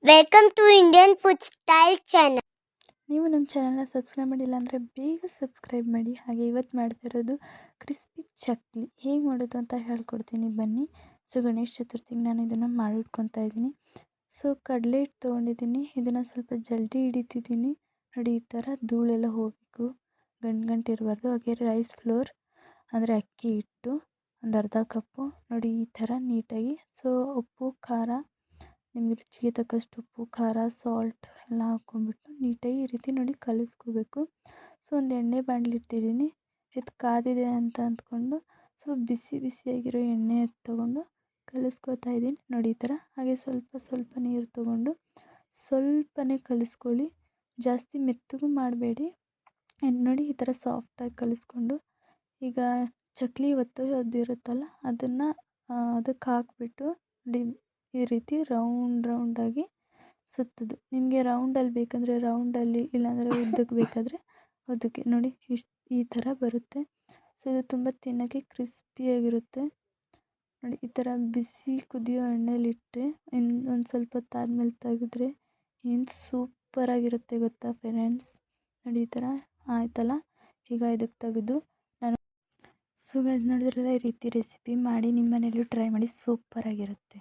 Welcome to Indian food style channel. ನೀವು ನಮ್ಮ ಚಾನಲ್ನ ಸಬ್ಸ್ಕ್ರೈಬ್ ಮಾಡಿಲ್ಲ ಅಂದರೆ ಬೇಗ ಸಬ್ಸ್ಕ್ರೈಬ್ ಮಾಡಿ. ಹಾಗೆ ಇವತ್ತು ಮಾಡ್ತಾ ಇರೋದು ಕ್ರಿಸ್ಪಿ ಚಕ್ಲಿ ಹೇಗೆ ಮಾಡೋದು ಅಂತ ಹೇಳ್ಕೊಡ್ತೀನಿ ಬನ್ನಿ. ಸೊ ಗಣೇಶ ಚತುರ್ಥಿಗೆ ನಾನು ಇದನ್ನು ಮಾಡಿಟ್ಕೊತಾ ಇದ್ದೀನಿ. ಸೊ ಕಡಲೆ ಹಿಟ್ಟು ತೊಗೊಂಡಿದ್ದೀನಿ, ಇದನ್ನು ಸ್ವಲ್ಪ ಜಲ್ದಿ ಹಿಡಿತಿದ್ದೀನಿ. ನೋಡಿ ಈ ಥರ ಧೂಳೆಲ್ಲ ಹೋಗಬೇಕು, ಗಂಟು ಇರಬಾರ್ದು. ಹಾಗೆ ರೈಸ್ ಫ್ಲೋರ್ ಅಂದರೆ ಅಕ್ಕಿ ಹಿಟ್ಟು ಒಂದು ಅರ್ಧ ಕಪ್ಪು. ನೋಡಿ ಈ ಥರ ನೀಟಾಗಿ. ಸೊ ಉಪ್ಪು ಖಾರ ನಿಮಗೆ ರುಚಿಗೆ ತಕ್ಕಷ್ಟು ಉಪ್ಪು ಖಾರ ಸಾಲ್ಟ್ ಎಲ್ಲ ಹಾಕ್ಕೊಂಡ್ಬಿಟ್ಟು ನೀಟಾಗಿ ಈ ರೀತಿ ನೋಡಿ ಕಲಿಸ್ಕೋಬೇಕು. ಸೊ ಒಂದು ಎಣ್ಣೆ ಬಾಣಲಿ ಇಟ್ಟಿದ್ದೀನಿ, ಇದು ಕಾದಿದೆ ಅಂತ ಅಂದ್ಕೊಂಡು ಸೊ ಬಿಸಿಯಾಗಿರೋ ಎಣ್ಣೆ ತೊಗೊಂಡು ಕಲಿಸ್ಕೋತಾ ಇದ್ದೀನಿ ನೋಡಿ ಈ ಥರ. ಹಾಗೆ ಸ್ವಲ್ಪ ನೀರು ತೊಗೊಂಡು ಸ್ವಲ್ಪನೇ ಕಲಿಸ್ಕೊಳ್ಳಿ, ಜಾಸ್ತಿ ಮೆತ್ತಗೂ ಮಾಡಬೇಡಿ. ನೋಡಿ ಈ ಥರ ಸಾಫ್ಟಾಗಿ ಕಲಿಸ್ಕೊಂಡು ಈಗ ಚಕ್ಲಿ ಒತ್ತೋದಿರುತ್ತಲ್ಲ ಅದನ್ನು ಅದಕ್ಕೆ ಹಾಕ್ಬಿಟ್ಟು ನೋಡಿ ಈ ರೀತಿ ರೌಂಡಾಗಿ ಸುತ್ತೋದು. ನಿಮಗೆ ರೌಂಡಲ್ಲಿ ಬೇಕಂದರೆ ರೌಂಡಲ್ಲಿ, ಇಲ್ಲಾಂದರೆ ಉದ್ದಕ್ಕೆ ಬೇಕಾದರೆ ಉದ್ದಕ್ಕೆ. ನೋಡಿ ಈ ಥರ ಬರುತ್ತೆ. ಸೊ ಇದು ತುಂಬ ತಿನ್ನೋಕ್ಕೆ ಕ್ರಿಸ್ಪಿಯಾಗಿರುತ್ತೆ. ನೋಡಿ ಈ ಥರ ಬಿಸಿ ಕುದಿಯೋ ಎಣ್ಣೆಲಿಟ್ಟರೆ ಒಂದು ಸ್ವಲ್ಪ ಹೊತ್ತಾದ್ಮೇಲೆ ತೆಗೆದ್ರೆ ಏನು ಸೂಪರಾಗಿರುತ್ತೆ ಗೊತ್ತಾ ಫ್ರೆಂಡ್ಸ್. ನೋಡಿ ಈ ಥರ ಆಯ್ತಲ್ಲ. ಈಗ ಇದಕ್ಕೆ ತೆಗೆದು ನಾನು ಸೊ ಗೈಸ್ ನೋಡಿದ್ರಲ್ಲ, ಈ ರೀತಿ ರೆಸಿಪಿ ಮಾಡಿ ನಿಮ್ಮ ಮನೆಯಲ್ಲೂ ಟ್ರೈ ಮಾಡಿ, ಸೂಪರಾಗಿರುತ್ತೆ.